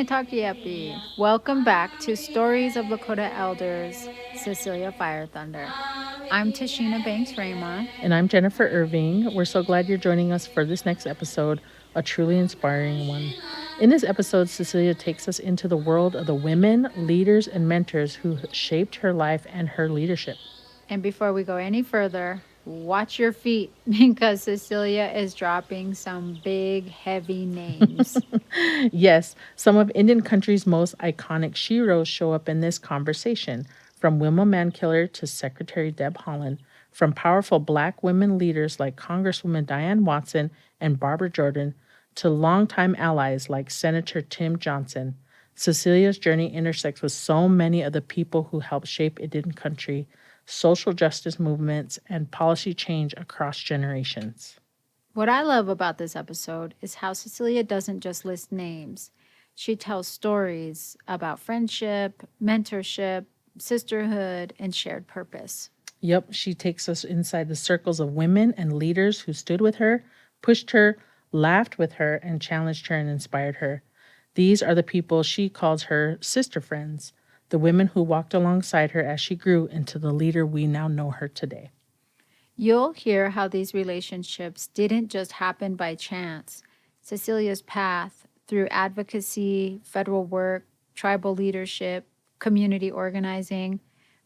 Takiepi. Welcome back to Stories of Lakota Elders, Cecelia Fire Thunder. I'm Tashina Banks Rayma. And I'm Jennifer Irving. We're so glad you're joining us for this next episode, a truly inspiring one. In this episode, Cecelia takes us into the world of the women, leaders, and mentors who shaped her life and her leadership. And before we go any further, watch your feet because Cecelia is dropping some big, heavy names. Yes, some of Indian country's most iconic sheroes show up in this conversation, from Wilma Mankiller to Secretary Deb Haaland, from powerful Black women leaders like Congresswoman Diane Watson and Barbara Jordan, to longtime allies like Senator Tim Johnson. Cecilia's journey intersects with so many of the people who helped shape Indian country, social justice movements, and policy change across generations. What I love about this episode is how Cecelia doesn't just list names. She tells stories about friendship, mentorship, sisterhood, and shared purpose. Yep, she takes us inside the circles of women and leaders who stood with her, pushed her, laughed with her, and challenged her and inspired her. These are the people she calls her sister friends, the women who walked alongside her as she grew into the leader we now know her today. You'll hear how these relationships didn't just happen by chance. Cecilia's path through advocacy, federal work, tribal leadership, community organizing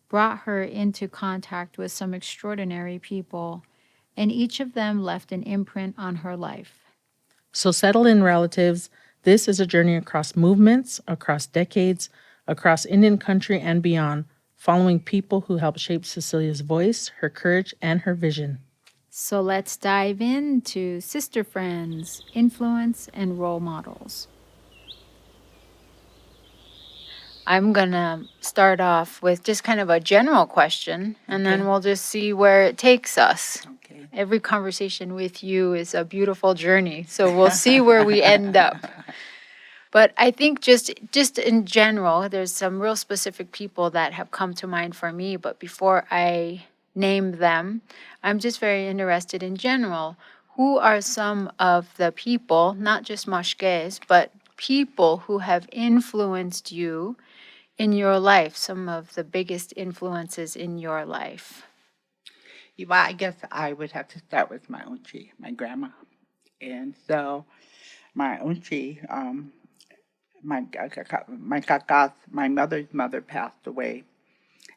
brought her into contact with some extraordinary people, and each of them left an imprint on her life. So settle in, relatives. This is a journey across movements, across decades, across Indian country and beyond, following people who helped shape Cecilia's voice, her courage, and her vision. So let's dive into Sister Friends, influence, and role models. I'm going to start off with just kind of a general question, and then we'll just see where it takes us. Okay. Every conversation with you is a beautiful journey, so we'll see where we end up. But I think just in general, there's some real specific people that have come to mind for me. But before I name them, I'm just very interested in general. Who are some of the people, not just mashkes, but people who have influenced you in your life, some of the biggest influences in your life? Well, I guess I would have to start with my auntie, my grandma. And so my auntie, my mother's mother passed away.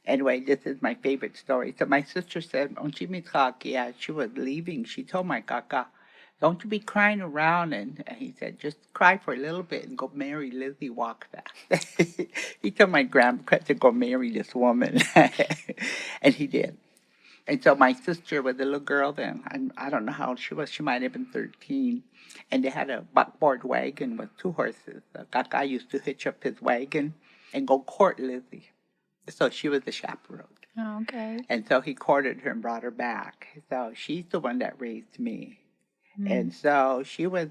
Anyway, this is my favorite story. So my sister said, auntie Mitaki, as she was leaving, she told my kaka, don't you be crying around. And he said, just cry for a little bit and go marry Lizzie Walkfast. He told my grandpa to go marry this woman. And he did. And so my sister was a little girl then. I don't know how old she was. She might have been 13. And they had a buckboard wagon with two horses. The Kaka used to hitch up his wagon and go court Lizzie. So she was the chaperone. Oh, okay. And so he courted her and brought her back. So she's the one that raised me. And so she was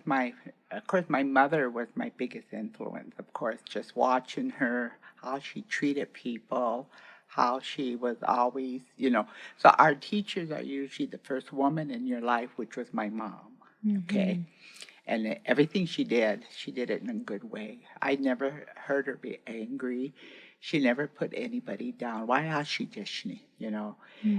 of course, my mother was my biggest influence, of course, just watching her, how she treated people, how she was always, So our teachers are usually the first woman in your life, which was my mom, okay? And everything she did it in a good way. I never heard her be angry. She never put anybody down. Why ask she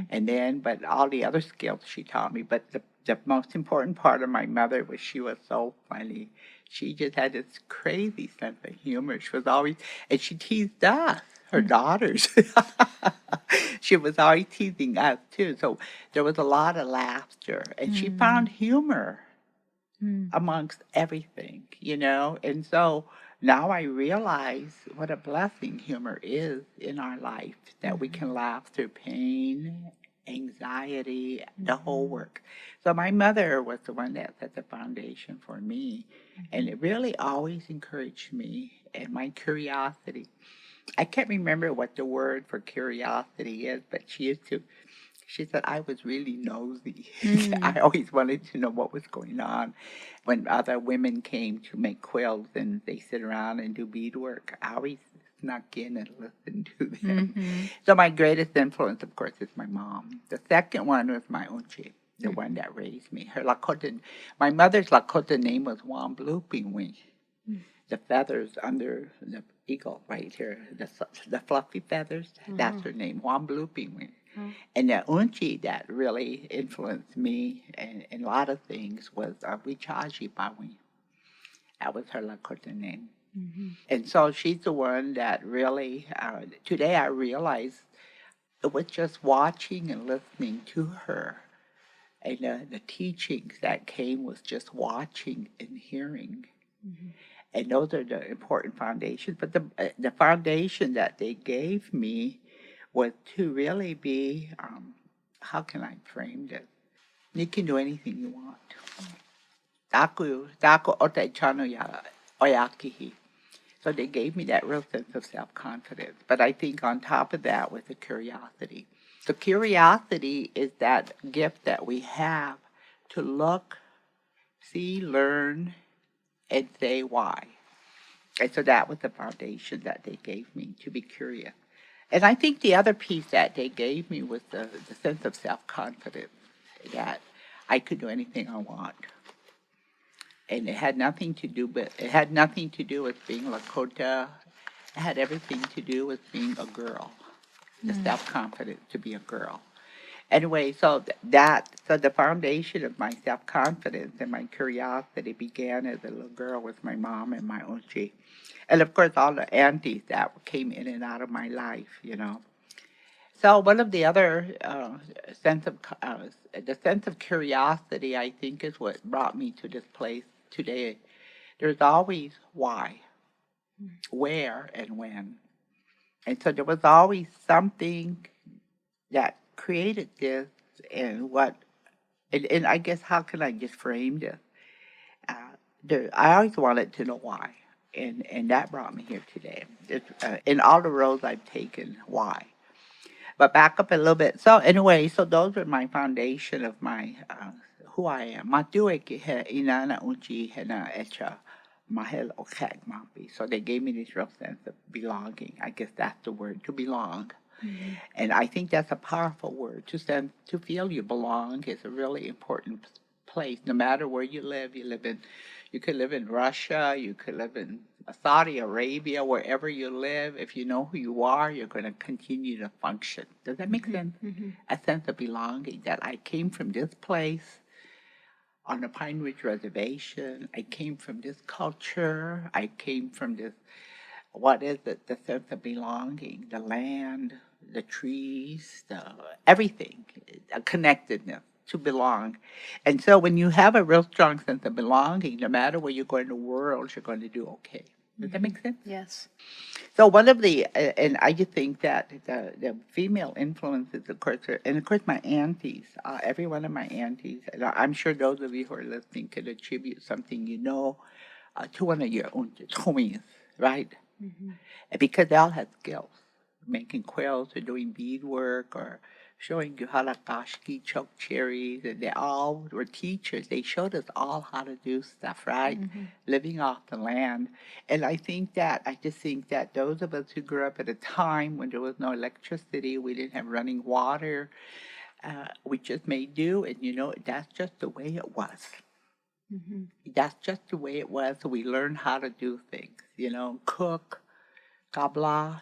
And then, but all the other skills she taught me. But the most important part of my mother was she was so funny. She just had this crazy sense of humor. She was always, and she teased us, her daughters. She was always teasing us too. So there was a lot of laughter, and she found humor amongst everything. And so now I realize what a blessing humor is in our life, that we can laugh through pain, anxiety, the whole work. So my mother was the one that set the foundation for me, and it really always encouraged me and my curiosity. I can't remember what the word for curiosity is, but she said I was really nosy. I always wanted to know what was going on. When other women came to make quilts and they sit around and do beadwork, I always snuck in and listened to them. So my greatest influence, of course, is my mom. The second one was my auntie, the one that raised me. My mother's Lakota name was Wamblupiwi. the feathers under the eagle right here, the fluffy feathers. That's her name, Wópila. And the unchi that really influenced me in a lot of things was Wichaji Pawi. That was her Lakota name. And so she's the one that really, today I realize it was just watching and listening to her. And the teachings that came was just watching and hearing. And those are the important foundations. But the foundation that they gave me was to really be, how can I frame this? You can do anything you want. Daku ote chano ya oyakihi. So they gave me that real sense of self-confidence. But I think on top of that was the curiosity. So curiosity is that gift that we have to look, see, learn, and say why. And so that was the foundation that they gave me, to be curious. And I think the other piece that they gave me was the sense of self-confidence, that I could do anything I want. And it had nothing to do with being Lakota. It had everything to do with being a girl, the self-confidence to be a girl. Anyway, so the foundation of my self-confidence and my curiosity began as a little girl with my mom and my auntie. And of course, all the aunties that came in and out of my life, So one of the other the sense of curiosity, I think, is what brought me to this place today. There's always why, where, and when. And so there was always something that created this, and I guess, how can I just frame this? I always wanted to know why, and that brought me here today. In all the roads I've taken, why? But back up a little bit. So anyway, so those are my foundation of my who I am. Matue ki he inana unchi he na echa mahel okek mapi. So they gave me this real sense of belonging. I guess that's the word, to belong. And I think that's a powerful word. To feel you belong is a really important place. No matter where you live you could live in Russia, you could live in Saudi Arabia, wherever you live. If you know who you are, you're going to continue to function. Does that make sense? A sense of belonging, that I came from this place on the Pine Ridge Reservation. I came from this culture. I came from this, what is it? The sense of belonging, the land, the trees, everything, a connectedness to belong. And so when you have a real strong sense of belonging, no matter where you go in the world, you're going to do okay. Does that make sense? Yes. So one of and I just think that the female influences, of course, and of course my aunties, every one of my aunties, and I'm sure those of you who are listening could attribute something to one of your own twins, right? Because they all had skills, making quilts or doing beadwork or showing you how to choke cherries, and they all were teachers. They showed us all how to do stuff, right? Living off the land. And I just think that those of us who grew up at a time when there was no electricity, we didn't have running water, we just made do, and that's just the way it was. That's just the way it was. So we learned how to do things, cook, kabla,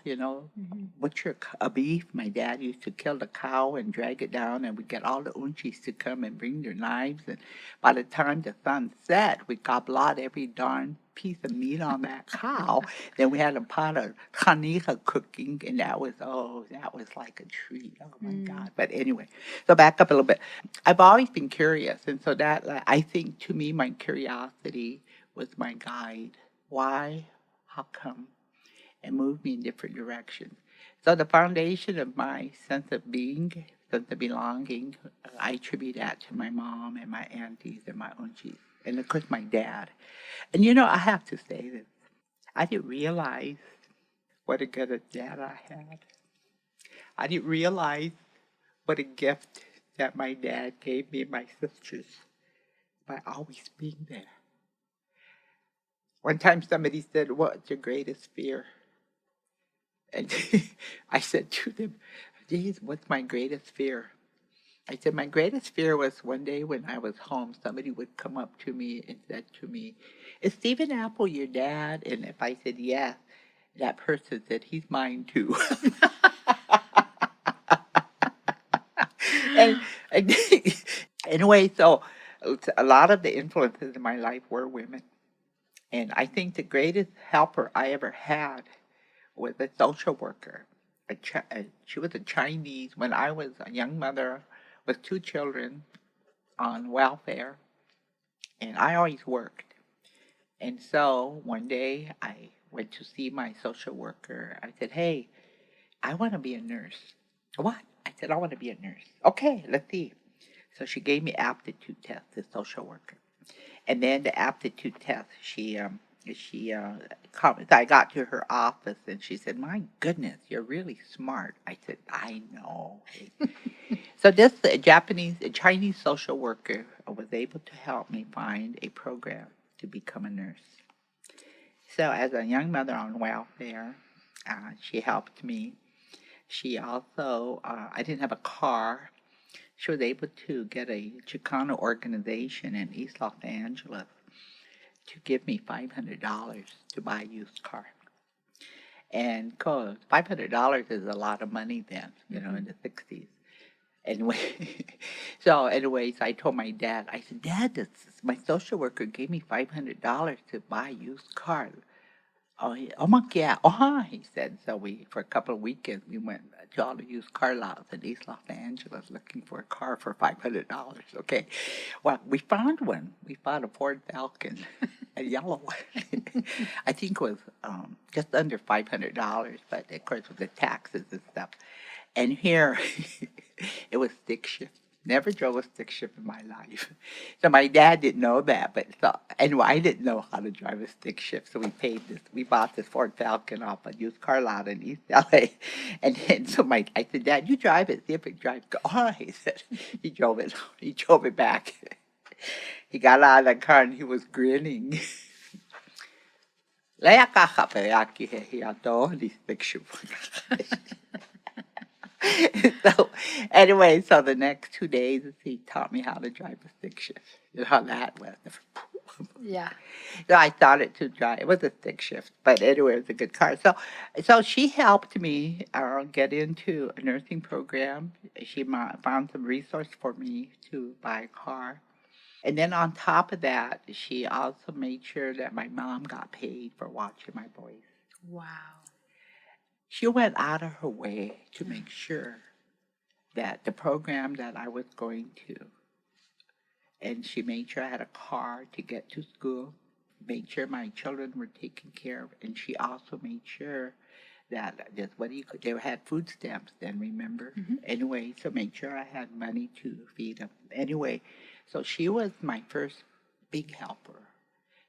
butcher a beef. My dad used to kill the cow and drag it down, and we get all the unchis to come and bring their knives. And by the time the sun set, we kablaed every darn piece of meat on that cow. Then we had a pot of tjūáŋka cooking, and that was like a treat. Oh my God! But anyway, so back up a little bit. I've always been curious, and so that I think to me, my curiosity was my guide. Why? How come? And move me in different directions. So the foundation of my sense of being, sense of belonging, I attribute that to my mom and my aunties and my aunties, and of course my dad. And I have to say this, I didn't realize what a good dad I had. I didn't realize what a gift that my dad gave me and my sisters by always being there. One time somebody said, "What's your greatest fear?" And I said to them, "Geez, what's my greatest fear?" I said, my greatest fear was one day when I was home, somebody would come up to me and said to me, is Stephen Apple your dad? And if I said yes, that person said, he's mine too. and, and anyway, so a lot of the influences in my life were women. And I think the greatest helper I ever had was a social worker. She was a Chinese, when I was a young mother with 2 children on welfare, and I always worked. And so one day I went to see my social worker. I said, hey, I want to be a nurse. What? I said, I want to be a nurse. Okay, let's see. So she gave me aptitude test, the social worker. And then the aptitude test, I got to her office and she said, my goodness, you're really smart. I said, I know. So this Chinese social worker was able to help me find a program to become a nurse. So as a young mother on welfare, she helped me. She also, I didn't have a car. She was able to get a Chicano organization in East Los Angeles to give me $500 to buy a used car. And cause $500 is a lot of money then, in the 60s. Anyway, anyways, I told my dad, I said, Dad, my social worker gave me $500 to buy a used car. Oh, yeah. Oh, he said. So for a couple of weekends, we went to all the used car lots in East Los Angeles looking for a car for $500. Okay. Well, we found one. We found a Ford Falcon, a yellow one. I think it was just under $500, but of course with the taxes and stuff. And here, it was stick shift. Never drove a stick shift in my life. So my dad didn't know that, anyway, I didn't know how to drive a stick shift. So we bought this Ford Falcon off a used car lot in East LA. And then I said, Dad, you drive it, see if it drives. Oh, he said, he drove it back. He got out of the car and he was grinning. So anyway, so the next 2 days he taught me how to drive a stick shift. You know how that was. Yeah. So I started to drive. It was a stick shift, but anyway, it was a good car. So she helped me get into a nursing program. She found some resource for me to buy a car. And then on top of that, she also made sure that my mom got paid for watching my boys. Wow. She went out of her way to make sure that the program that I was going to, and she made sure I had a car to get to school, made sure my children were taken care of, and she also made sure that they had food stamps then, remember? Mm-hmm. Anyway, so made sure I had money to feed them. Anyway, so she was my first big helper.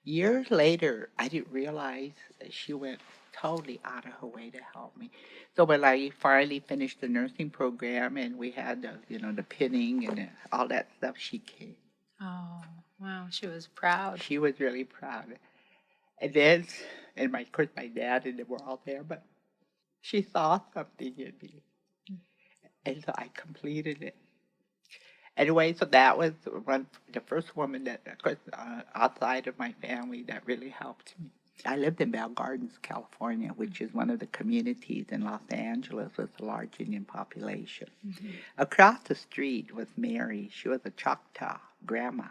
Years later, I didn't realize that she went totally out of her way to help me. So when I finally finished the nursing program and we had the pinning and all that stuff, she came. Oh, wow. She was proud. She was really proud. And then, of course, my dad and they were all there, but she saw something in me. And so I completed it. Anyway, so that was the first woman that, of course, outside of my family that really helped me. I lived in Bell Gardens, California, which is one of the communities in Los Angeles with a large Indian population. Mm-hmm. Across the street was Mary. She was a Choctaw grandma.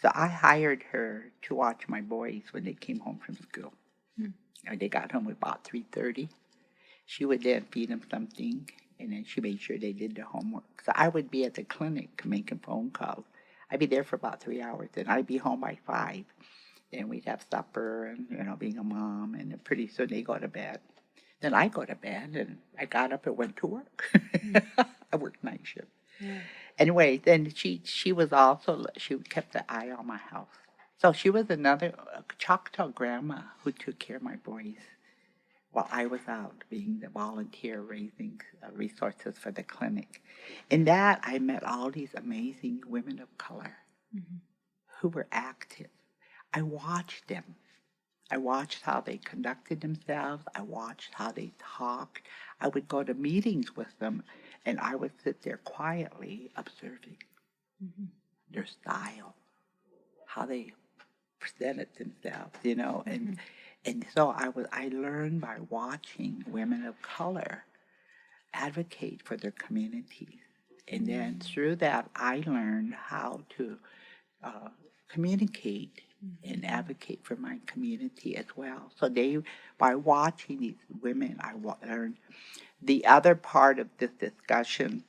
So I hired her to watch my boys when they came home from school. Mm-hmm. They got home about 3:30. She would then feed them something, and then she made sure they did their homework. So I would be at the clinic making phone calls. I'd be there for about 3 hours, and I'd be home by 5. Then we'd have supper and, being a mom, and then pretty soon they go to bed. Then I go to bed, and I got up and went to work. I worked night shift. Yeah. Anyway, then she kept an eye on my house. So she was another Choctaw grandma who took care of my boys while I was out being the volunteer raising resources for the clinic. In that, I met all these amazing women of color who were active. I watched them. I watched how they conducted themselves. I watched how they talked. I would go to meetings with them, and I would sit there quietly observing their style, how they presented themselves, and so I learned by watching women of color advocate for their communities. And then through that, I learned how to uh, communicate and advocate for my community as well. So by watching these women, learned. The other part of this discussion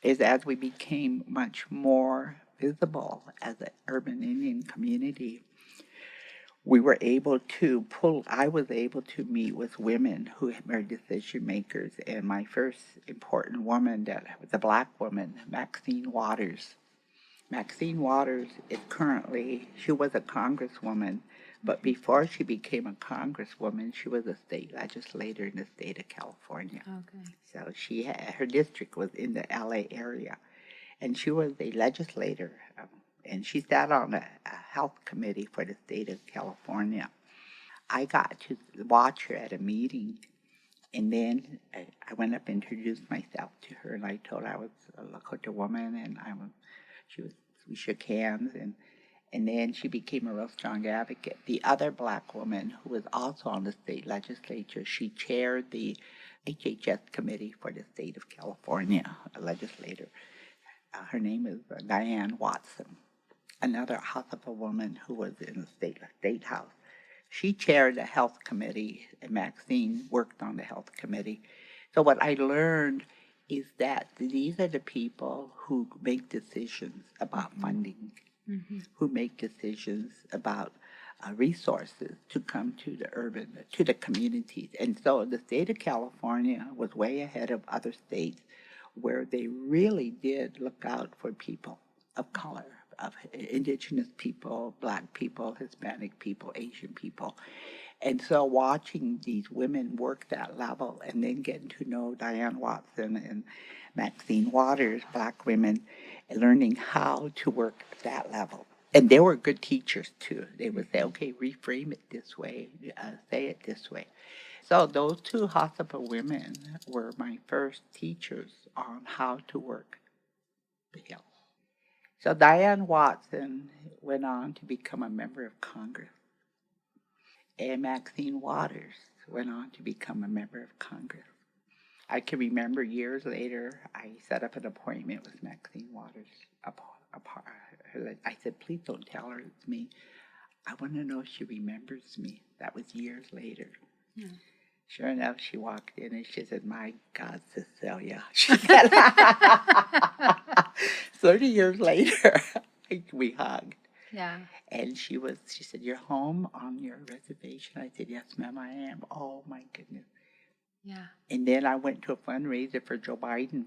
is as we became much more visible as an urban Indian community, I was able to meet with women who were decision makers. And my first important woman that was a black woman, Maxine Waters. Maxine Waters is she was a congresswoman, but before she became a congresswoman, she was a state legislator in the state of California. Okay. So her district was in the LA area, and she was a legislator, and she sat on a health committee for the state of California. I got to watch her at a meeting, and then I went up and introduced myself to her, and I told her I was a Lakota woman, and we shook hands, and then she became a real strong advocate. The other black woman who was also on the state legislature, she chaired the HHS committee for the state of California, a legislator. Her name is Diane Watson, another Hasapa woman who was in the state house. She chaired the health committee, and Maxine worked on the health committee. So what I learned is that these are the people who make decisions about funding, who make decisions about resources to come to the communities. And so the state of California was way ahead of other states where they really did look out for people of color, of indigenous people, black people, Hispanic people, Asian people. And so watching these women work that level and then getting to know Diane Watson and Maxine Waters, black women, and learning how to work that level. And they were good teachers too. They would say, okay, reframe it this way, say it this way. So those two Hasapa women were my first teachers on how to work the Hill. So Diane Watson went on to become a member of Congress, and Maxine Waters went on to become a member of Congress. I can remember years later, I set up an appointment with Maxine Waters. I said, please don't tell her it's me. I want to know if she remembers me. That was years later. Yeah. Sure enough, she walked in and she said, my God, Cecelia. She said, 30 years later, we hugged. Yeah. And she said, you're home on your reservation? I said, yes, ma'am, I am. Oh, my goodness. Yeah. And then I went to a fundraiser for Joe Biden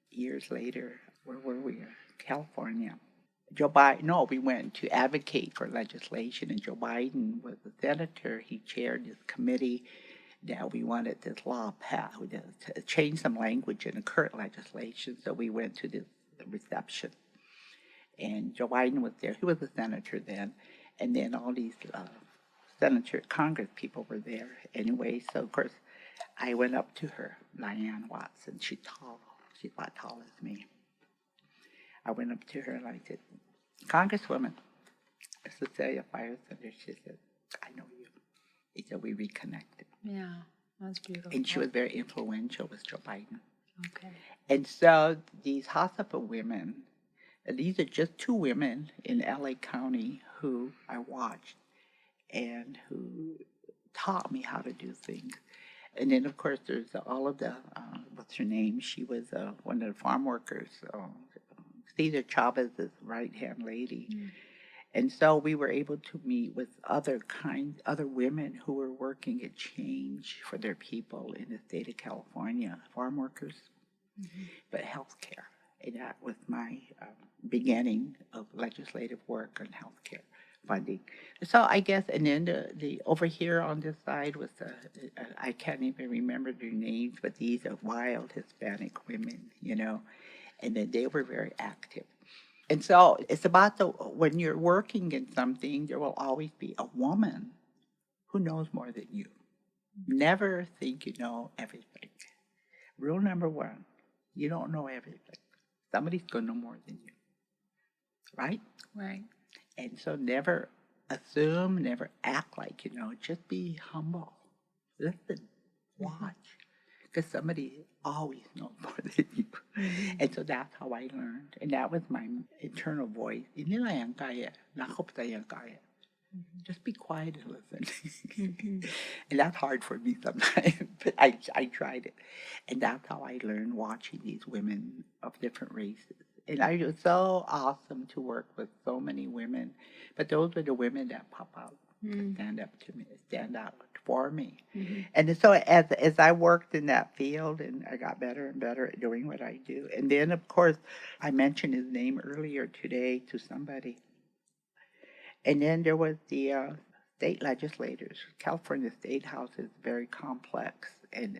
years later. Where were we? California. We went to advocate for legislation, and Joe Biden was the senator. He chaired this committee that we wanted this law passed to change some language in the current legislation. So we went to this reception, and Joe Biden was there. He was a senator then, and then all these Congress people were there anyway. So of course, I went up to her, Diane Watson. She's tall. She's about tall as me. I went up to her and I said, Congresswoman, Cecelia Fire Thunder. She said, I know you. He said, we reconnected. Yeah, that's beautiful. And she was very influential with Joe Biden. Okay. And so these Hasapa women, these are just two women in LA County who I watched and who taught me how to do things. And then, of course, there's all of the, what's her name? She was one of the farm workers, Cesar Chavez's right-hand lady. Mm. And so we were able to meet with other women who were working at change for their people in the state of California, farm workers, but healthcare. And that was my beginning of legislative work on healthcare funding. So I guess, and then the over here on this side was I can't even remember their names, but these are wild Hispanic women, and then they were very active. And so it's about when you're working in something, there will always be a woman who knows more than you. Never think you know everything. Rule number one, you don't know everything. Somebody's going to know more than you. Right? Right. And so never assume, never act like you know. Just be humble. Listen. Watch. Because somebody always knows more than you. And so that's how I learned. And that was my internal voice. Just be quiet and listen. And that's hard for me sometimes, but I tried it. And that's how I learned, watching these women of different races. And it was so awesome to work with so many women. But those are the women that pop out, stand up to me, stand out for me. And so as I worked in that field, and I got better and better at doing what I do. And then, of course, I mentioned his name earlier today to somebody. And then there was the state legislators. California State House is very complex. And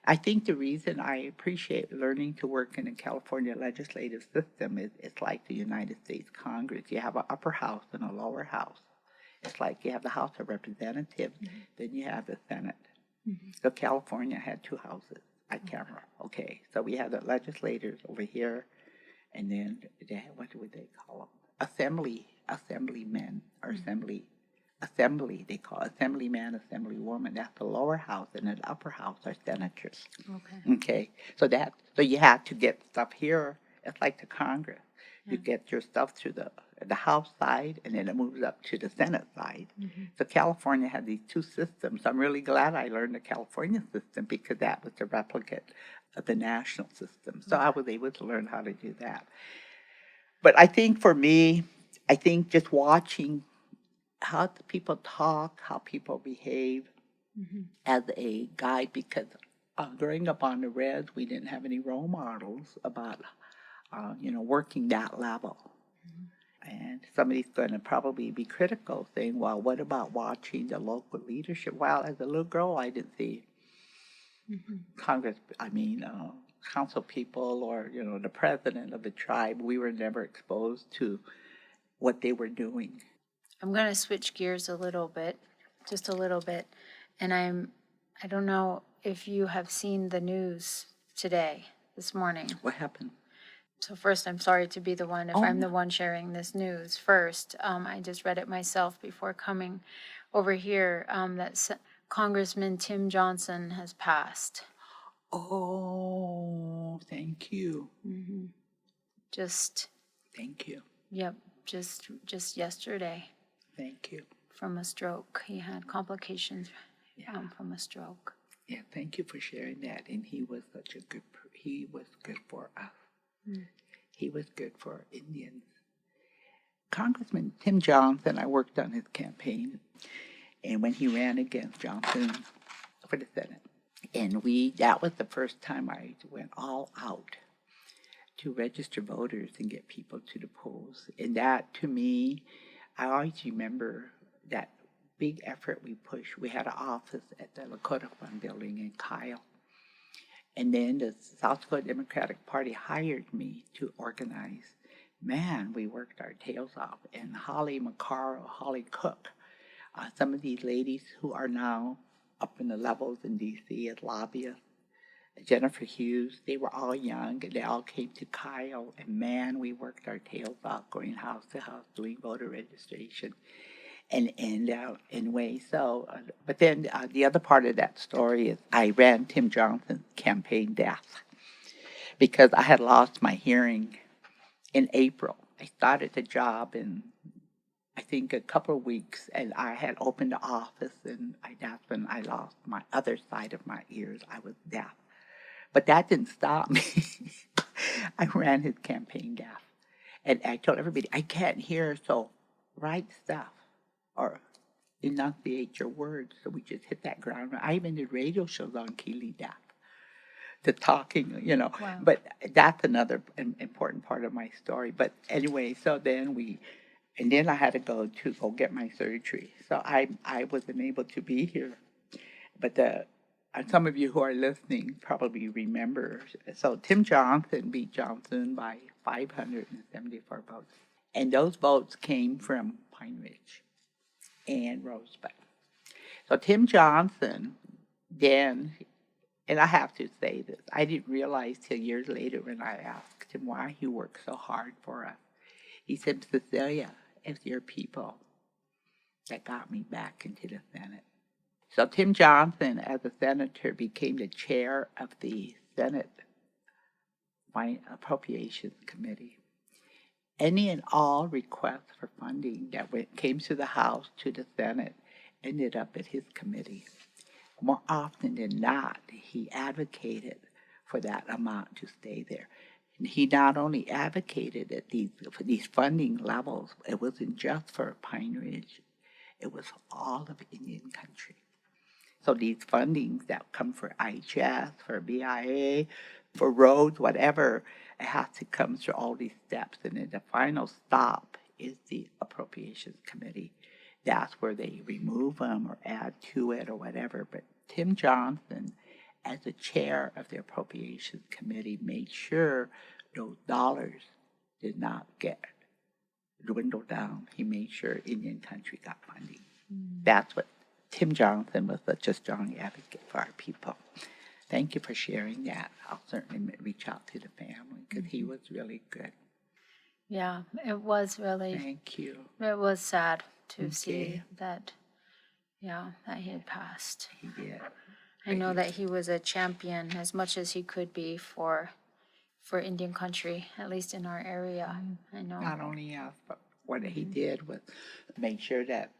I think the reason I appreciate learning to work in the California legislative system is it's like the United States Congress. You have an upper house and a lower house. It's like you have the House of Representatives, then you have the Senate. So California had two houses at camera. Okay, so we have the legislators over here, and then what would they call them? Assemblymen, or assembly, they call assemblyman, assemblywoman. That's the lower house, and the upper house are senators. Okay, so you have to get stuff here. It's like the Congress. You get your stuff through the House side, and then it moves up to the Senate side. So California had these two systems. I'm really glad I learned the California system, because that was the replicate of the national system. So I was able to learn how to do that. But I think for me, just watching how the people talk, how people behave as a guide, because growing up on the Reds, we didn't have any role models about working that level. And somebody's going to probably be critical, saying, well, what about watching the local leadership? Well, as a little girl, I didn't see council people or, the president of the tribe. We were never exposed to what they were doing. I'm going to switch gears a little bit, just a little bit. And I don't know if you have seen the news today, this morning. What happened? So first, I'm sorry to be the one, if I'm the one sharing this news first. I just read it myself before coming over here, that Congressman Tim Johnson has passed. Oh, thank you. Thank you. Yep, just yesterday. Thank you. From a stroke. He had complications from a stroke. Yeah, thank you for sharing that. And he was he was good for us. He was good for Indians. Congressman Tim Johnson, I worked on his campaign, and when he ran against Johnson for the Senate, and that was the first time I went all out to register voters and get people to the polls. And that, to me, I always remember that big effort we pushed. We had an office at the Lakota Fund building in Kyle. And then the South Dakota Democratic Party hired me to organize. Man, we worked our tails off. And Holly McCarroll, Holly Cook, some of these ladies who are now up in the levels in D.C. as lobbyists, Jennifer Hughes, they were all young, and they all came to Kyle. And man, we worked our tails off, going house to house, doing voter registration. And anyway, so, but then the other part of that story is I ran Tim Johnson's campaign death because I had lost my hearing in April. I started the job in, I think, a couple of weeks, and I had opened the office, and that's when I lost my other side of my ears. I was deaf. But that didn't stop me. I ran his campaign death. And I told everybody, I can't hear, so write stuff or enunciate your words. So we just hit that ground. I even did radio shows on Keely Deaf, the talking, Wow. But that's another important part of my story. But anyway, so then I had to go get my surgery. So I wasn't able to be here. But some of you who are listening probably remember. So Tim Johnson beat Johnson by 574 votes. And those votes came from Pine Ridge and Rosebud. So Tim Johnson then, and I have to say this, I didn't realize till years later when I asked him why he worked so hard for us. He said, Cecelia, it's your people that got me back into the Senate. So Tim Johnson, as a senator, became the chair of the Senate Appropriations Committee. Any and all requests for funding that came to the House, to the Senate, ended up at his committee. More often than not, he advocated for that amount to stay there. And he not only advocated at for these funding levels, it wasn't just for Pine Ridge, it was all of Indian country. So these fundings that come for IHS, for BIA, for roads, whatever, it has to come through all these steps. And then the final stop is the Appropriations Committee. That's where they remove them or add to it or whatever. But Tim Johnson, as the chair of the Appropriations Committee, made sure those dollars did not get dwindled down. He made sure Indian country got funding. That's what Tim Johnson was, such a strong advocate for our people. Thank you for sharing that. I'll certainly reach out to the family because he was really good. Yeah, it was really. Thank you. It was sad to see that, that he had passed. He did. I know that he was a champion as much as he could be for Indian country, at least in our area. I know. Not only us, but what he did was make sure that,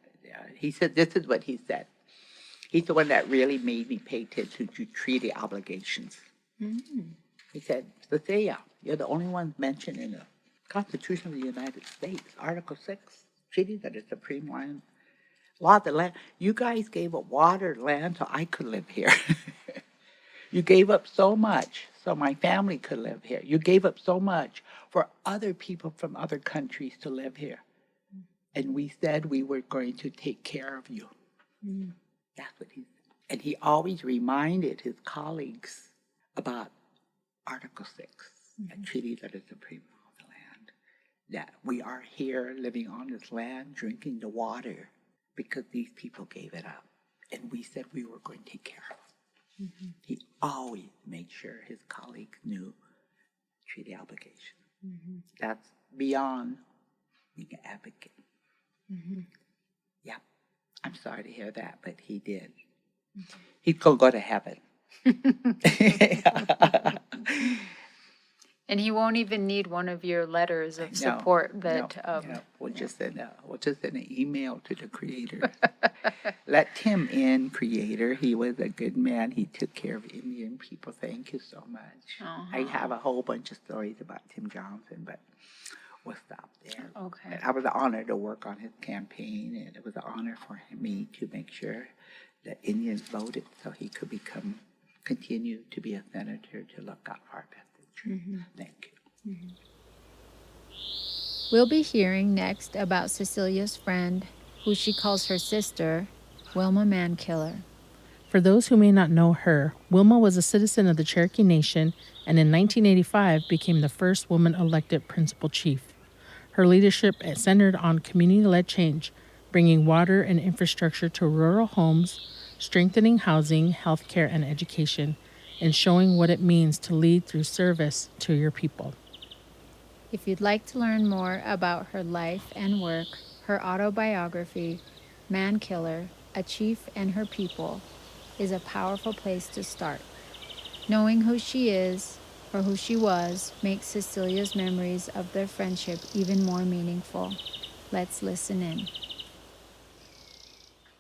he said, this is what he said. He's the one that really made me pay attention to treaty obligations. He said, Cecelia, you're the only one mentioned in the Constitution of the United States, Article 6, treaty that is supreme land. Law of the land. You guys gave up water, land, so I could live here. You gave up so much so my family could live here. You gave up so much for other people from other countries to live here. And we said we were going to take care of you. That's what he said. And he always reminded his colleagues about Article 6, a treaty that is supreme law of the land, that we are here living on this land, drinking the water, because these people gave it up. And we said we were going to take care of them. He always made sure his colleagues knew treaty obligation. That's beyond being an advocate. Yeah, I'm sorry to hear that, but he did. He's going to go to heaven. And he won't even need one of your letters of support. We'll just send an email to the Creator. Let Tim in, Creator. He was a good man. He took care of Indian people. Thank you so much. I have a whole bunch of stories about Tim Johnson, but we'll stop there. Okay. I was honored to work on his campaign, and it was an honor for me to make sure that Indians voted so he could continue to be a senator to look out for our best interest. Thank you. We'll be hearing next about Cecelia's friend, who she calls her sister, Wilma Mankiller. For those who may not know her, Wilma was a citizen of the Cherokee Nation and in 1985 became the first woman elected principal chief. Her leadership centered on community-led change, bringing water and infrastructure to rural homes, strengthening housing, healthcare, and education, and showing what it means to lead through service to your people. If you'd like to learn more about her life and work, her autobiography, Mankiller, A Chief and Her People, is a powerful place to start. Knowing who she is, or who she was, makes Cecelia's memories of their friendship even more meaningful. Let's listen in.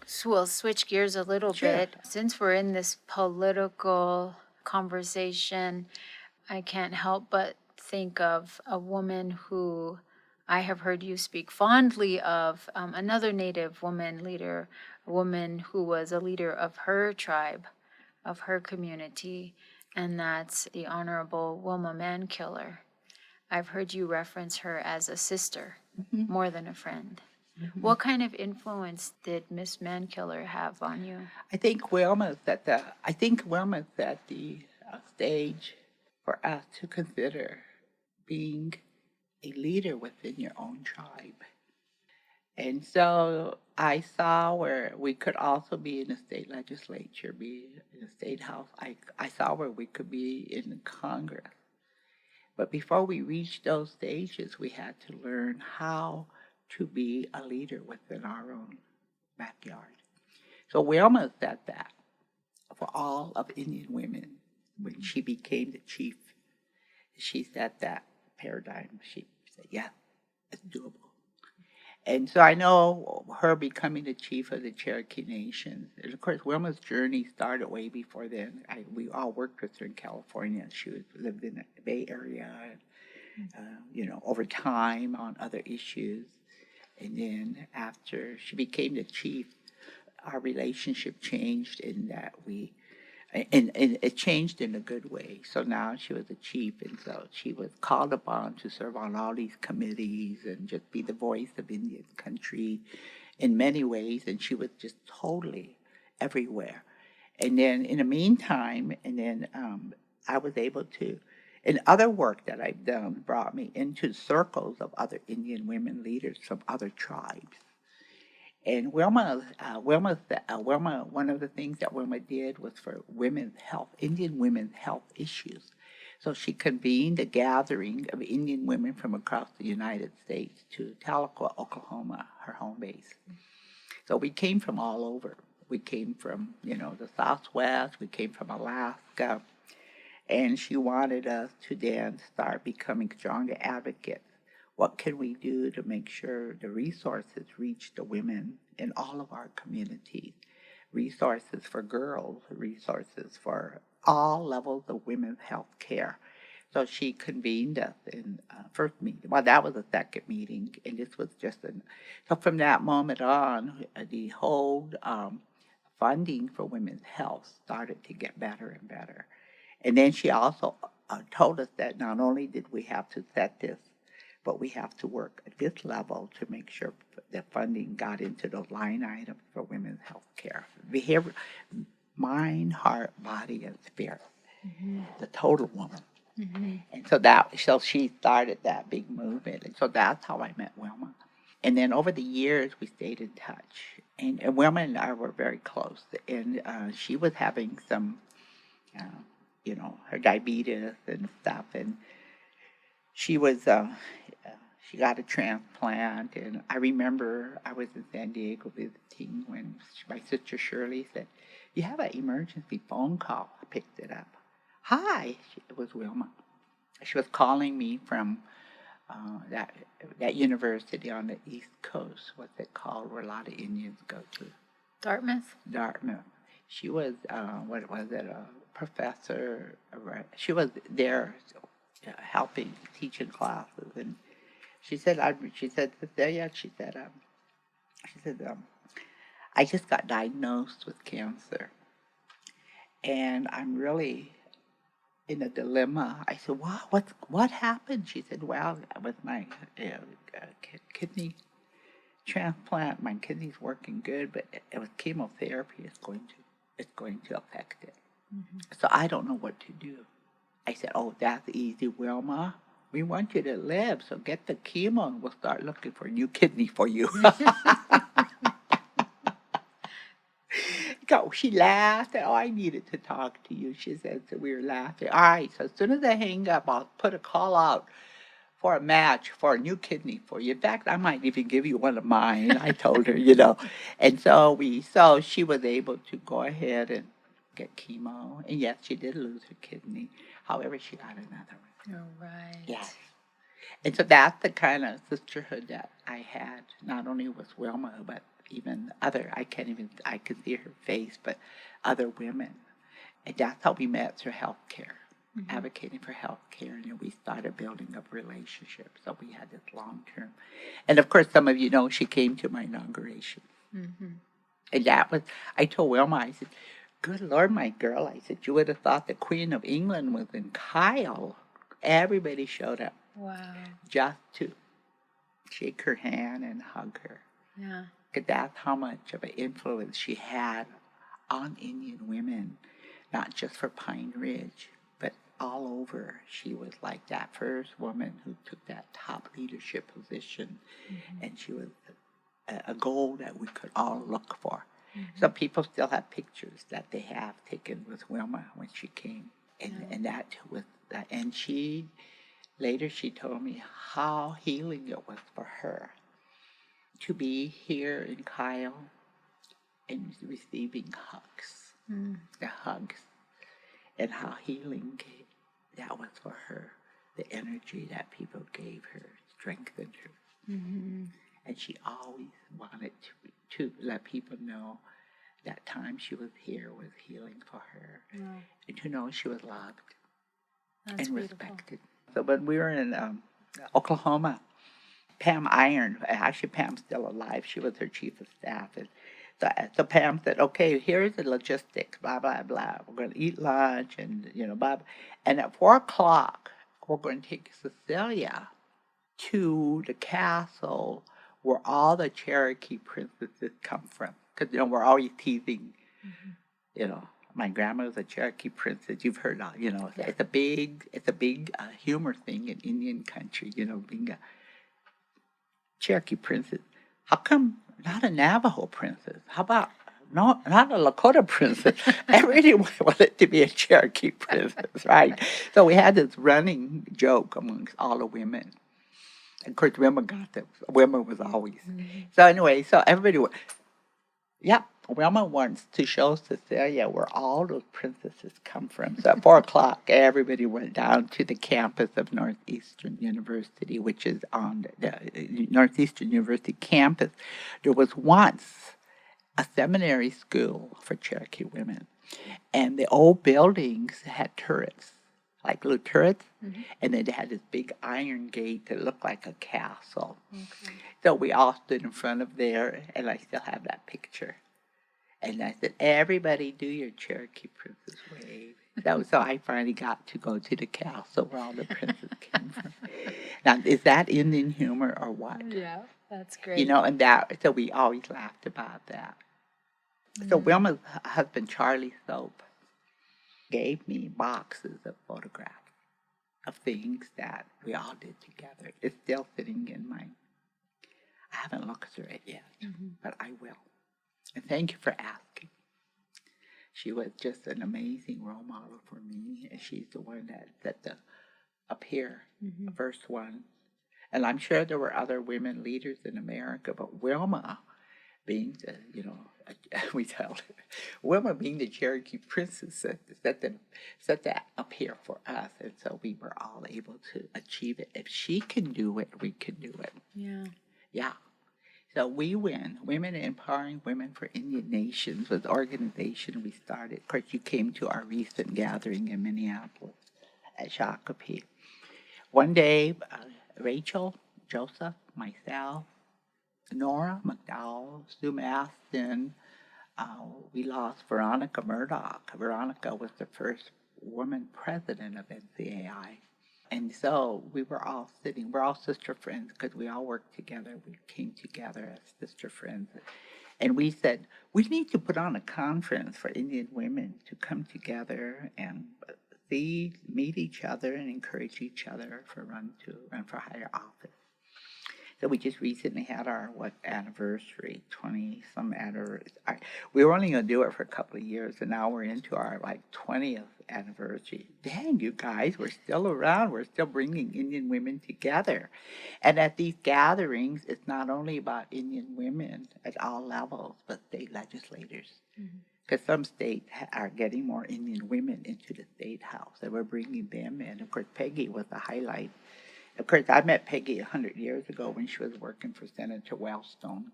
So we'll switch gears a little bit. Since we're in this political conversation, I can't help but think of a woman who I have heard you speak fondly of, another Native woman leader, a woman who was a leader of her tribe, of her community, and that's the Honorable Wilma Mankiller. I've heard you reference her as a sister, more than a friend. What kind of influence did Miss Mankiller have on you? I think Wilma set the stage for us to consider being a leader within your own tribe. And so I saw where we could also be in the state legislature, be in the state house. I saw where we could be in the Congress. But before we reached those stages, we had to learn how to be a leader within our own backyard. So Wilma said that for all of Indian women when she became the chief. She set that paradigm. She said, yeah, it's doable. And so I know her becoming the chief of the Cherokee Nation. And of course, Wilma's journey started way before then. We all worked with her in California. Lived in the Bay Area, over time on other issues. And then after she became the chief, our relationship changed in that and it changed in a good way. So now she was a chief, and so she was called upon to serve on all these committees and just be the voice of Indian country in many ways, and she was just totally everywhere. And then in the meantime, I was able to, and other work that I've done brought me into circles of other Indian women leaders from other tribes. And Wilma, one of the things that Wilma did was for women's health, Indian women's health issues. So she convened a gathering of Indian women from across the United States to Tahlequah, Oklahoma, her home base. So we came from all over. We came from, the Southwest. We came from Alaska. And she wanted us to then start becoming stronger advocates. What can we do to make sure the resources reach the women in all of our communities? Resources for girls, resources for all levels of women's health care. So she convened us in first meeting. Well, that was the second meeting, and this was so from that moment on, the whole funding for women's health started to get better and better. And then she also told us that not only did we have to set this, but we have to work at this level to make sure that funding got into those line items for women's health care. Behavior, mind, heart, body, and spirit. Mm-hmm. The total woman. Mm-hmm. And so she started that big movement. And so that's how I met Wilma. And then over the years, we stayed in touch. And Wilma and I were very close. And she was having some, her diabetes and stuff. And she she got a transplant. And I remember I was in San Diego visiting when my sister Shirley said, "You have an emergency phone call." I picked it up. "Hi," it was Wilma. She was calling me from that university on the East Coast. What's it called, where a lot of Indians go to? Dartmouth. She was, what was it, a professor. She was there helping, teaching classes. And she said, Cecelia, she said, I just got diagnosed with cancer. And I'm really in a dilemma. I said, wow, what happened? She said, well, with my kidney transplant, my kidney's working good, but with chemotherapy, it's going to affect it. Mm-hmm. So I don't know what to do. I said, oh, that's easy, Wilma. We want you to live, so get the chemo and we'll start looking for a new kidney for you. She laughed. Oh, I needed to talk to you, she said. So we were laughing. All right, so as soon as I hang up, I'll put a call out for a match for a new kidney for you. In fact, I might even give you one of mine, I told her, And so she was able to go ahead and get chemo. And yes, she did lose her kidney. However, she got another one. All right. Yes. And so that's the kind of sisterhood that I had, not only with Wilma, but even other, I can see her face, but other women. And that's how we met, through healthcare, advocating for healthcare. And then we started building up relationships. So we had this long term. And of course, some of you know, she came to my inauguration. Mm-hmm. And I told Wilma, I said, good Lord, my girl, I said, you would have thought the Queen of England was in Kyle. Everybody showed up. Wow. Just to shake her hand and hug her. Yeah. Because that's how much of an influence she had on Indian women, not just for Pine Ridge, but all over. She was like that first woman who took that top leadership position, and she was a goal that we could all look for. Some people still have pictures that they have taken with Wilma when she came, and that was that. And later she told me how healing it was for her to be here in Kyle and receiving hugs, the hugs, and how healing that was for her. The energy that people gave her strengthened her. And she always wanted to let people know that time she was here was healing for her. And to know she was loved and respected. So when we were in Oklahoma, Pam Iron, actually Pam's still alive, she was her chief of staff. And so Pam said, okay, here's the logistics, blah, blah, blah. We're going to eat lunch and, blah, blah. And at 4 o'clock, we're going to take Cecelia to the castle where all the Cherokee princesses come from. Because, we're always teasing, my grandma was a Cherokee princess. You've heard of, it's a big humor thing in Indian country, being a Cherokee princess. How come not a Navajo princess? How about not a Lakota princess? Everyone wanted to be a Cherokee princess, right? So we had this running joke amongst all the women. And of course, women got this. Women was always. So anyway, so everybody went, Wilma wants to show Cecelia where all those princesses come from. So at 4 o'clock, everybody went down to the campus of Northeastern University, which is on the Northeastern University campus. There was once a seminary school for Cherokee women, and the old buildings had turrets, like little turrets, and then they had this big iron gate that looked like a castle. So we all stood in front of there, and I still have that picture. And I said, everybody do your Cherokee princess wave. So I finally got to go to the castle where all the princes came from. Now, is that Indian humor or what? Yeah, that's great. And so we always laughed about that. So Wilma's husband, Charlie Soap, gave me boxes of photographs of things that we all did together. It's still sitting in I haven't looked through it yet, but I will. And thank you for asking. She was just an amazing role model for me, and she's the one that set up here, the first one. And I'm sure there were other women leaders in America, but Wilma being the, we tell her, Wilma being the Cherokee princess set that up here for us. And so we were all able to achieve it. If she can do it, we can do it. Yeah. So we win. Women Empowering Women for Indian Nations was the organization we started. Of course, you came to our recent gathering in Minneapolis at Shakopee. One day, Rachel, Joseph, myself, Nora McDowell, Sue Maston, we lost Veronica Murdoch. Veronica was the first woman president of NCAI. And so we were all sitting, we're all sister friends because we all worked together. We came together as sister friends. And we said, we need to put on a conference for Indian women to come together and meet each other and encourage each other to run for higher office. So we just recently had our anniversary, 20-some anniversary. We were only going to do it for a couple of years, and now we're into our 20th anniversary. Dang, you guys, we're still around. We're still bringing Indian women together. And at these gatherings, it's not only about Indian women at all levels, but state legislators. Because some states are getting more Indian women into the state house, and we're bringing them in. Of course, Peggy was the highlight. Of course, I met Peggy 100 years ago when she was working for Senator Wellstone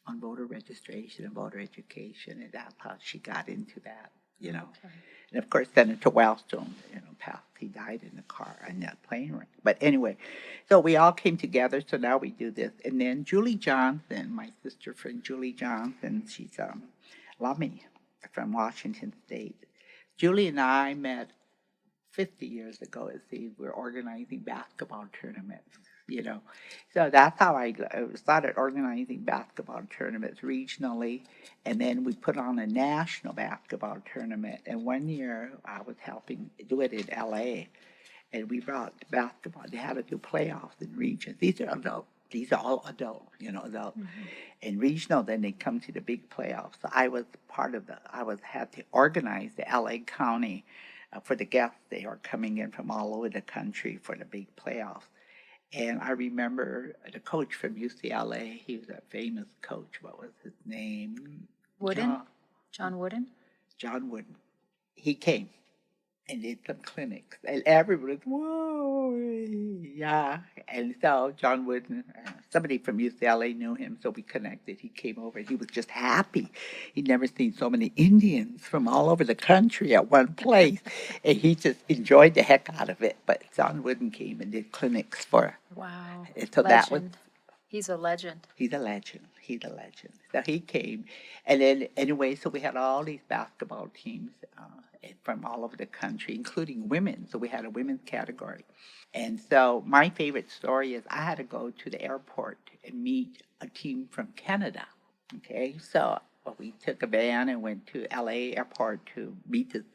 on voter registration and voter education, and that's how she got into that, Okay. And of course, Senator Wellstone, passed. He died in the car on that plane wreck. But anyway, so we all came together. So now we do this, and then Julie Johnson, my sister friend Julie Johnson, she's Lummi from Washington State. Julie and I met 50 years ago, it seems. We're organizing basketball tournaments, So that's how I started organizing basketball tournaments regionally, and then we put on a national basketball tournament. And one year I was helping do it in L.A., and we brought basketball. They had to do playoffs in regions. These are these are all adult, adult. And regional, then they come to the big playoffs. So I was had to organize the LA County for the guests. They are coming in from all over the country for the big playoffs. And I remember the coach from UCLA, he was a famous coach. What was his name? Wooden? John Wooden? John Wooden. He came and did some clinics. And everybody was, whoa, yeah. And so John Wooden, somebody from UCLA knew him, so we connected. He came over. He was just happy. He'd never seen so many Indians from all over the country at one place. And he just enjoyed the heck out of it. But John Wooden came and did clinics for. Wow. And so that was. He's a legend. He's a legend. He's a legend. So he came. And then, anyway, so we had all these basketball teams from all over the country, including women. So we had a women's category. And so my favorite story is I had to go to the airport and meet a team from Canada. Okay, so we took a van and went to LA airport to meet the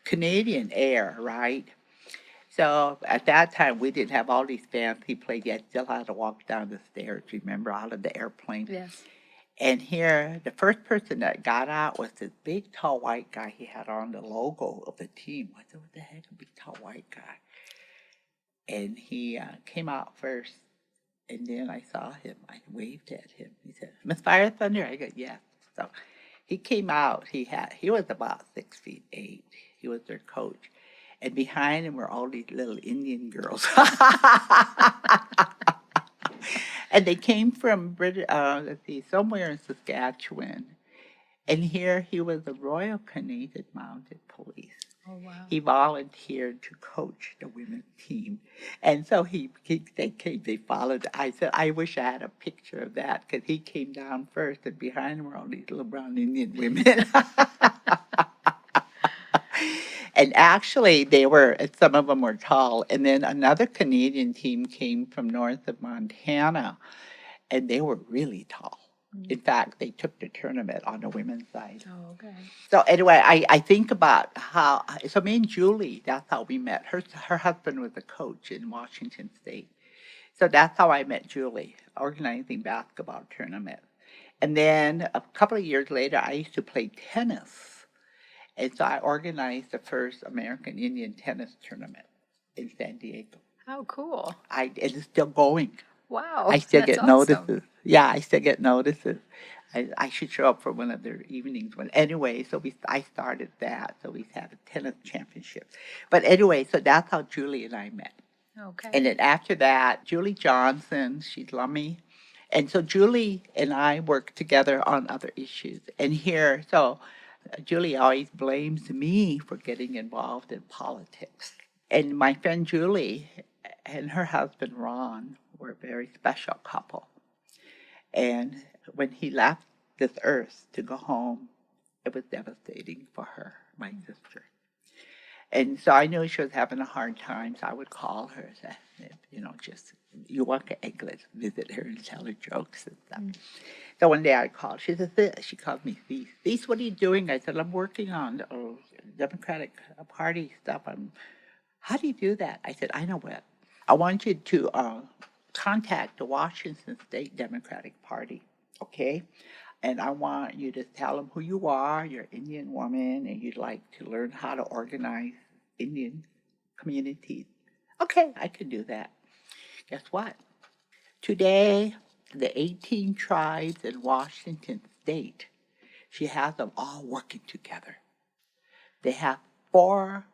Canadian Air, right? So at that time, we didn't have all these fancy planes yet. Still had to walk down the stairs, remember, out of the airplane. Yes. And here, the first person that got out was this big, tall, white guy. He had on the logo of the team. I said, what the heck, a big, tall, white guy? And he came out first. And then I saw him. I waved at him. He said, Miss Fire Thunder? I go, yes. So he came out. He was about 6'8". He was their coach. And behind him were all these little Indian girls. And they came from somewhere in Saskatchewan. And here he was the Royal Canadian Mounted Police. Oh, wow. He volunteered to coach the women's team. And so they followed. I said, I wish I had a picture of that, because he came down first, and behind him were all these little brown Indian women. And actually, some of them were tall. And then another Canadian team came from north of Montana, and they were really tall. In fact, they took the tournament on the women's side. Oh, okay. So anyway, I think about so me and Julie, that's how we met. Her husband was a coach in Washington State. So that's how I met Julie, organizing basketball tournaments. And then a couple of years later, I used to play tennis. And so I organized the first American Indian tennis tournament in San Diego. How cool. It's still going. Wow. I still that's get awesome. notices. Yeah, I still get notices. I should show up for one of their evenings. Anyway, so I started that. So we had a tennis championship. But anyway, so that's how Julie and I met. Okay. And then after that, Julie Johnson, she's Lummi. And so Julie and I worked together on other issues. And here, so Julie always blames me for getting involved in politics. And my friend Julie and her husband Ron were a very special couple. And when he left this earth to go home, it was devastating for her, my sister. And so I knew she was having a hard time, so I would call her and say, just, you want to visit her and tell her jokes and stuff. So one day I called. She called me, Cece, what are you doing? I said, I'm working on the Democratic Party stuff. How do you do that? I said, I know what. I want you to contact the Washington State Democratic Party, okay? And I want you to tell them who you are. You're an Indian woman, and you'd like to learn how to organize Indian communities. Okay, I can do that. Guess what? Today, the 18 tribes in Washington State, she has them all working together. They have 4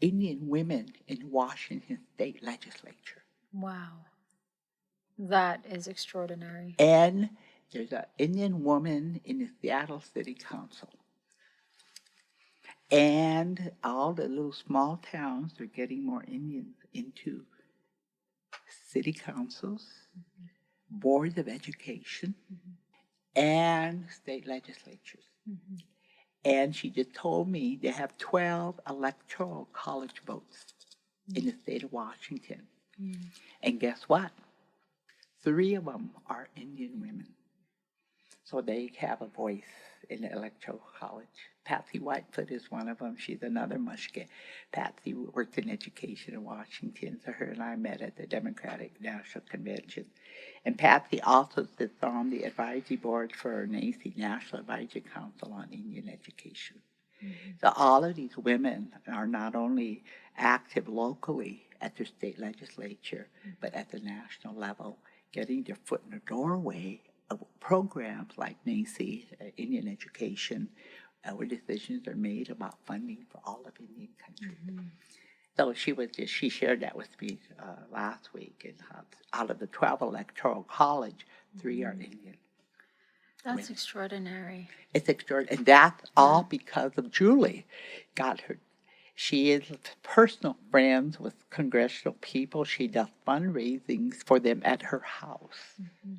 Indian women in Washington State legislature. Wow. That is extraordinary. And there's an Indian woman in the Seattle City Council. And all the little small towns are getting more Indians into city councils, boards of education, and state legislatures. And she just told me they have 12 electoral college votes in the state of Washington. And guess what? 3 of them are Indian women. So they have a voice in the electoral college. Patsy Whitefoot is one of them. She's another Mushke. Patsy worked in education in Washington, so her and I met at the Democratic National Convention. And Patsy also sits on the advisory board for NACI, National Advisory Council on Indian Education. Mm-hmm. So all of these women are not only active locally at their state legislature, but at the national level, getting their foot in the doorway of programs like NACI, Indian Education, where decisions are made about funding for all of Indian country. Mm-hmm. So she shared that with me last week. And out of the 12 electoral college, 3 are Indian. That's extraordinary. It's extraordinary. And that's all because of Julie. She is personal friends with congressional people. She does fundraisings for them at her house. Mm-hmm.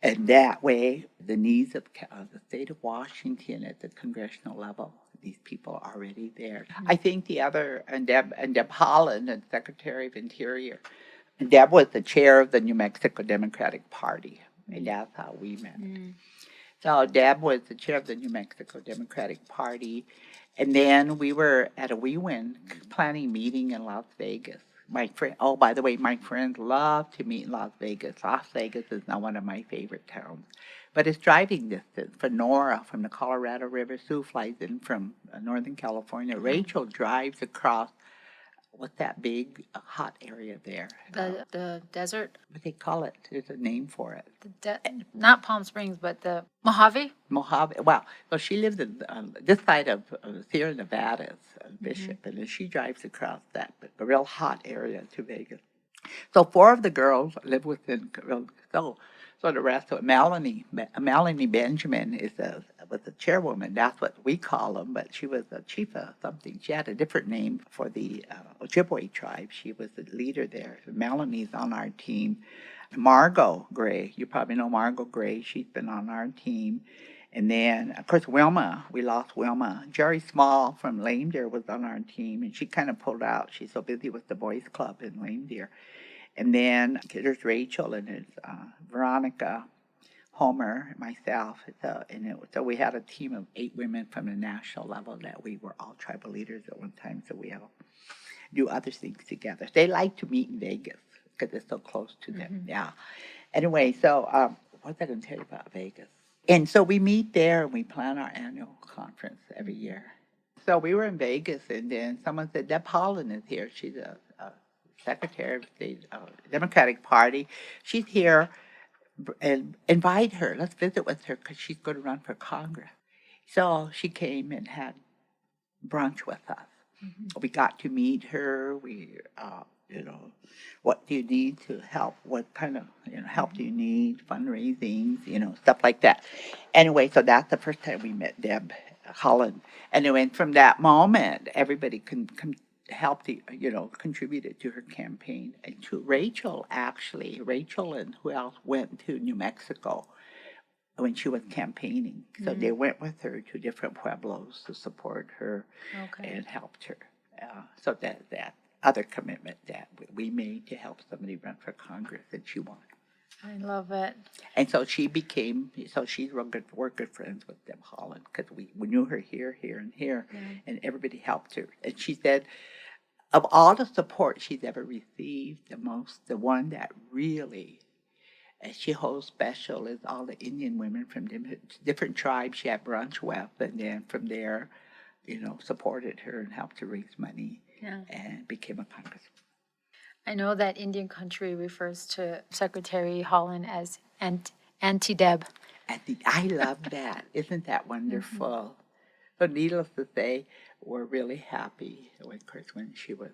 And that way, the needs of the state of Washington at the congressional level, these people are already there. Mm-hmm. I think the other, and Deb Haaland, and Secretary of Interior, and Deb was the chair of the New Mexico Democratic Party, and that's how we met. Mm-hmm. So Deb was the chair of the New Mexico Democratic Party, and then we were at a WeWin planning meeting in Las Vegas. My friends love to meet in Las Vegas. Las Vegas is now one of my favorite towns. But it's driving distance. For Nora from the Colorado River, Sue flies in from Northern California. Rachel drives across, what's that big hot area there? The desert? What they call it? There's a name for it. Not Palm Springs, but the Mojave? Mojave. Wow. Well, she lives in this side of Sierra Nevada, Bishop, and then she drives across that real hot area to Vegas. So 4 of the girls live within. So the rest of it, Melanie Benjamin was the chairwoman. That's what we call them, but she was a chief of something. She had a different name for the Ojibwe tribe. She was the leader there. Melanie's on our team. Margot Gray, you probably know Margot Gray. She's been on our team. And then, of course, Wilma, we lost Wilma. Jerry Small from Lame Deer was on our team, and she kind of pulled out. She's so busy with the boys club in Lame Deer. And then there's Rachel, and there's Veronica, Homer, myself. So we had a team of 8 women from the national level that we were all tribal leaders at one time, so we all do other things together. They like to meet in Vegas because it's so close to them. Mm-hmm. Yeah. Anyway, so what was I going to tell you about Vegas? And so we meet there, and we plan our annual conference every year. So we were in Vegas, and then someone said, Deb Haaland is here. She's a secretary of the Democratic Party. She's here, and invite her. Let's visit with her because she's going to run for Congress. So she came and had brunch with us. Mm-hmm. We got to meet her. We, what do you need to help? What kind of help do you need? Fundraising, stuff like that. Anyway, so that's the first time we met Deb Haaland. Anyway, from that moment, everybody helped, contributed to her campaign. And to Rachel and who else went to New Mexico when she was campaigning. So they went with her to different pueblos to support her and helped her. So that other commitment that we made to help somebody run for Congress, and she won. I love it. And so she's real good friends with Deb Haaland because we knew her here, and here, and everybody helped her. And she said, of all the support she's ever received, the one that really she holds special is all the Indian women from different tribes she had brunch with, and then from there, supported her and helped her raise money and became a congresswoman. I know that Indian country refers to Secretary Haaland as Auntie Deb. I love that. Isn't that wonderful? Mm-hmm. So needless to say, we're really happy, of course, when she was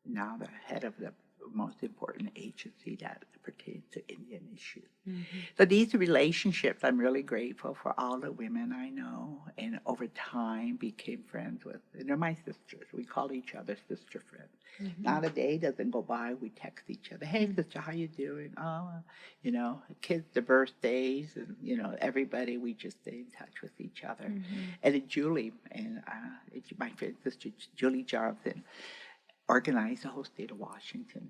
now the head of the most important agency that pertains to Indian issues. Mm-hmm. So these relationships, I'm really grateful for all the women I know, and over time became friends with. And they're my sisters. We call each other SisterFriends. Mm-hmm. Not a day doesn't go by we text each other. Hey, sister, how you doing? Oh, kids, their birthdays, and everybody. We just stay in touch with each other. Mm-hmm. And then Julie and my friend sister Julie Jonathan organized the whole state of Washington.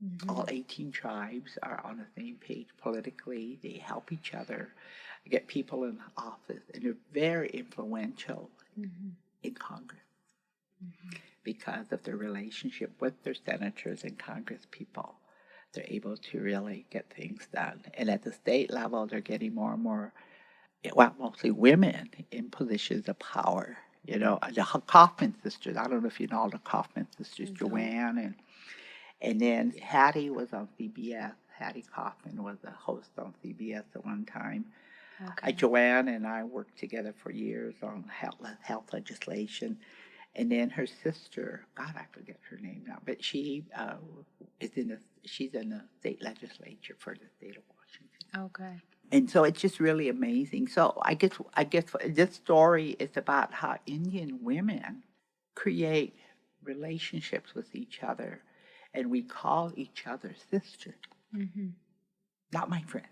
Mm-hmm. All 18 tribes are on the same page politically. They help each other. get people in office, and they're very influential in Congress because of their relationship with their senators and Congress people. They're able to really get things done. And at the state level, they're getting more and more, well, mostly women in positions of power. You know, the Kaufman sisters, I don't know if you know all the Kaufman sisters, Joanne, and then Hattie was on CBS. Hattie Kaufman was a host on CBS at one time. Okay. Joanne and I worked together for years on health legislation. And then her sister, God, I forget her name now, but she's in the state legislature for the state of Washington. Okay. And so it's just really amazing. So I guess this story is about how Indian women create relationships with each other, and we call each other sister. Not my friend,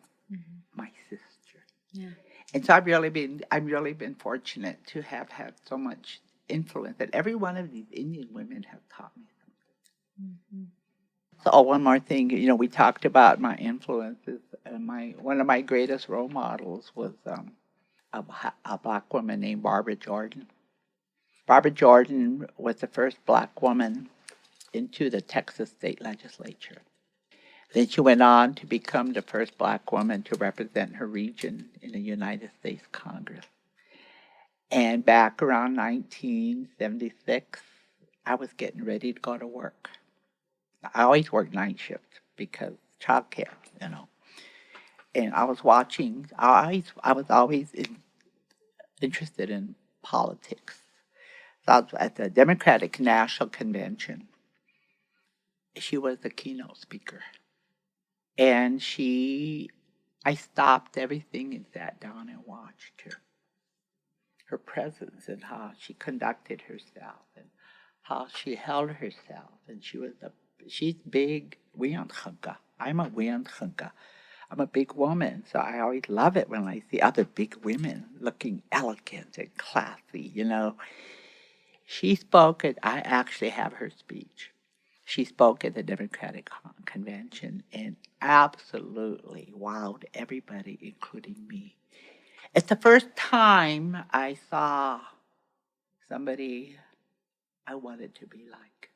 my sister. Yeah. And so I've really been fortunate to have had so much influence that every one of these Indian women have taught me something. So one more thing, you know, we talked about my influences. One of my greatest role models was a black woman named Barbara Jordan. Barbara Jordan was the first black woman into the Texas state legislature. Then she went on to become the first black woman to represent her region in the United States Congress. And back around 1976, I was getting ready to go to work. I always worked night shift because childcare, you know. And I was watching. I was always interested in politics. So I was at the Democratic National Convention. She was the keynote speaker, and I stopped everything and sat down and watched her. Her presence and how she conducted herself and how she held herself. And she's big, tjąáŋka. I'm a tjąáŋka. I'm a big woman, so I always love it when I see other big women looking elegant and classy, you know. She spoke I actually have her speech. She spoke at the Democratic Convention and absolutely wowed everybody, including me. It's the first time I saw somebody I wanted to be like.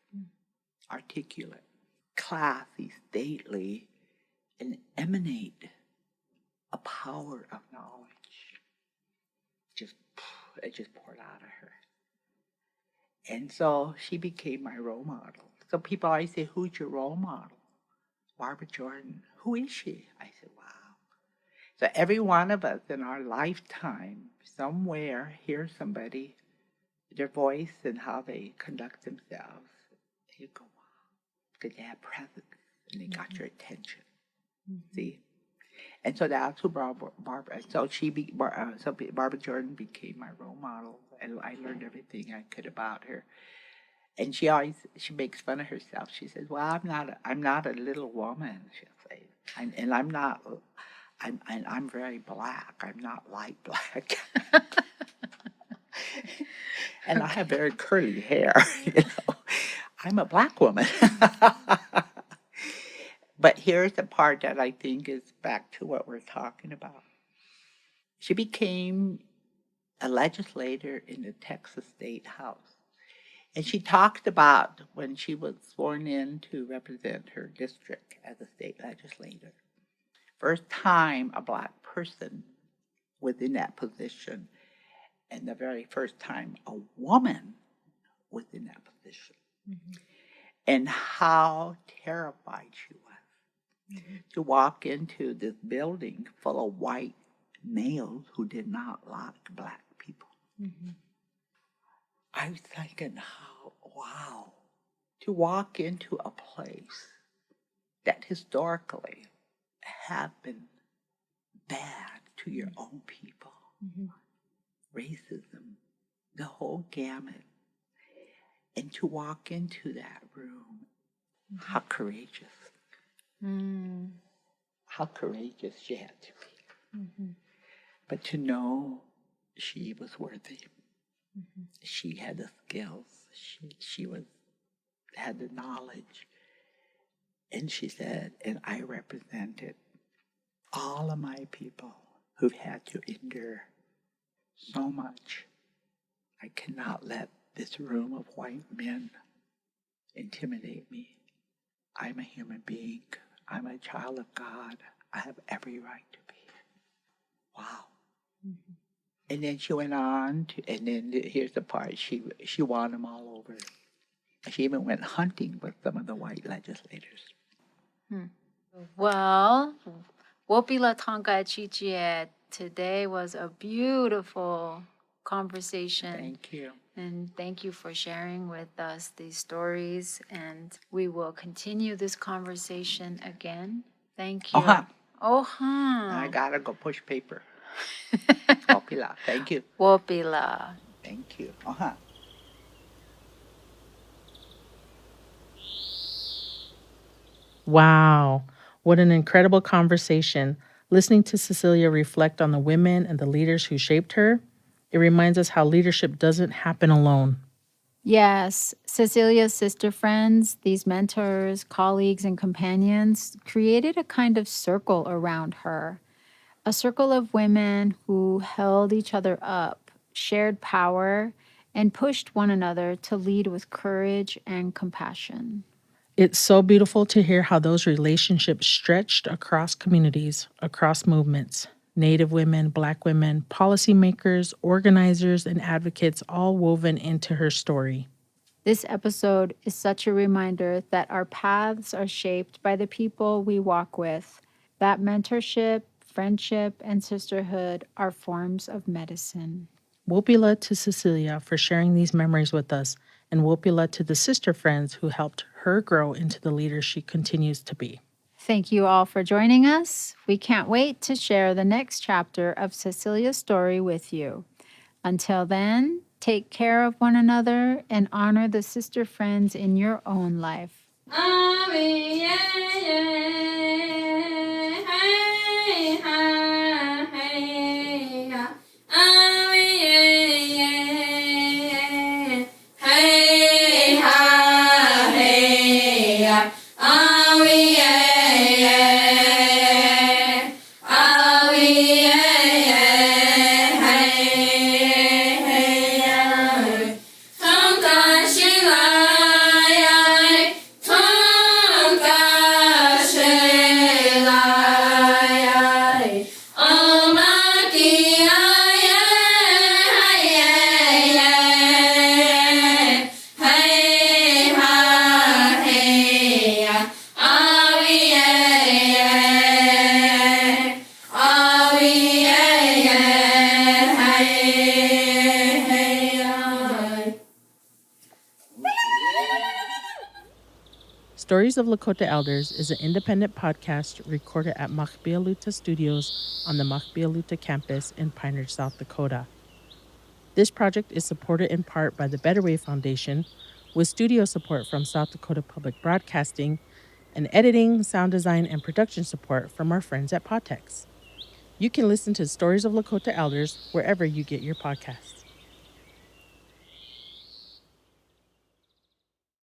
Articulate, classy, stately, and emanate a power of knowledge. It just poured out of her. And so she became my role model. So people always say, who's your role model? Barbara Jordan. Who is she? I said, wow. So every one of us in our lifetime, somewhere, hear somebody, their voice and how they conduct themselves. You go, wow, because they have presence and they got your attention. See? And so that's who Barbara. So Barbara Jordan became my role model, and I learned everything I could about her. And she makes fun of herself. She says, "Well, I'm not a little woman." She'll say, I'm very black. I'm not light black. And I have very curly hair. You know, I'm a black woman. But here's the part that I think is back to what we're talking about. She became a legislator in the Texas State House. And she talked about when she was sworn in to represent her district as a state legislator. First time a black person was in that position, and the very first time a woman was in that position. And how terrified she was to walk into this building full of white males who did not like black people. I was thinking, wow, to walk into a place that historically have been bad to your own people, racism, the whole gamut, and to walk into that room, how courageous. How courageous she had to be. But to know she was worthy. She had the skills. She had the knowledge. And she said, and I represented all of my people who've had to endure so much. I cannot let this room of white men intimidate me. I'm a human being. I'm a child of God. I have every right to be here. Wow. Mm-hmm. And then she went on and then here's the part, she won them all over. She even went hunting with some of the white legislators. Well, Wópila tjūáŋka chichie, today was a beautiful conversation. Thank you. And thank you for sharing with us these stories. And we will continue this conversation again. Thank you. I gotta go push paper. Wópila, thank you. Wópila. Thank you. Wow, what an incredible conversation. Listening to Cecelia reflect on the women and the leaders who shaped her, it reminds us how leadership doesn't happen alone. Yes, Cecelia's sister friends, these mentors, colleagues, and companions created a kind of circle around her. A circle of women who held each other up, shared power, and pushed one another to lead with courage and compassion. It's so beautiful to hear how those relationships stretched across communities, across movements. Native women, Black women, policymakers, organizers, and advocates all woven into her story. This episode is such a reminder that our paths are shaped by the people we walk with, that mentorship, friendship, and sisterhood are forms of medicine. Wópila to Cecelia for sharing these memories with us, and Wópila to the sister friends who helped her grow into the leader she continues to be. Thank you all for joining us. We can't wait to share the next chapter of Cecelia's story with you. Until then, take care of one another and honor the sister friends in your own life. Stories of Lakota Elders is an independent podcast recorded at Machbialuta Studios on the Machbialuta campus in Pine Ridge, South Dakota. This project is supported in part by the Better Way Foundation, with studio support from South Dakota Public Broadcasting, and editing, sound design, and production support from our friends at Podtex. You can listen to Stories of Lakota Elders wherever you get your podcasts.